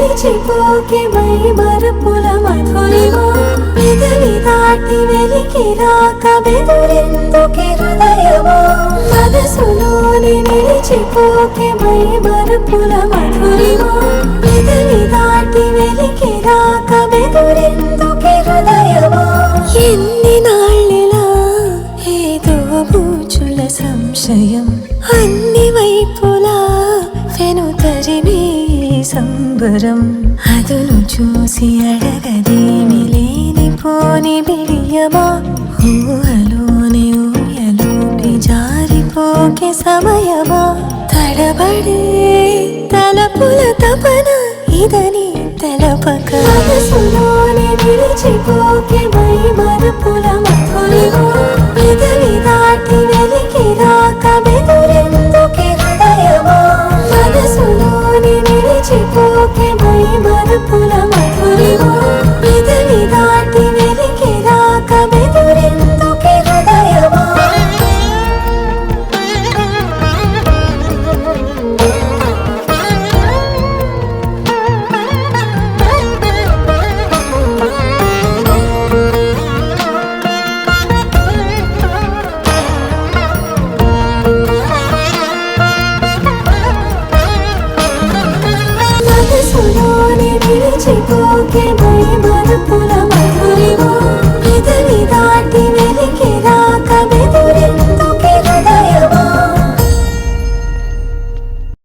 నిలిచిపోకే my మరపుల Madhurima పెదవి దాటి వెలికి రాక బెదురెందుకే హృదయమా మనసులోని నిలిచిపోకే మై మరపుల మధురిమా పెదవి దాటి వెలికి రాక బెదురెందుకే హృదయమా ఎన్ని నాళ్ళిలా ఏదో బూచుల సంశయం అన్ని వైపులా వెనుతరిమే సంబరం అదును చూసి అడగదేమి లేనిపోని బిడియమా ఊహలోని ఊయలోకి జారిపోకే సమయమా తడబడే తలపుల తపన ఇదని తెలపక మనసులోని నిలిచిపోకే మై మరపుల మధురిమా పెదవి దాటి వెలికి రాక బెదురెందుకే హృదయమా మనసులోని నిలిచిపోకే మై మరపుల మధురిమా పెదవి దాటి వెలికి రాక బెదురెందుకే హృదయమా మనసులోని నిలిచిపోకే మై మరపుల మధురిమా పెదవి దాటి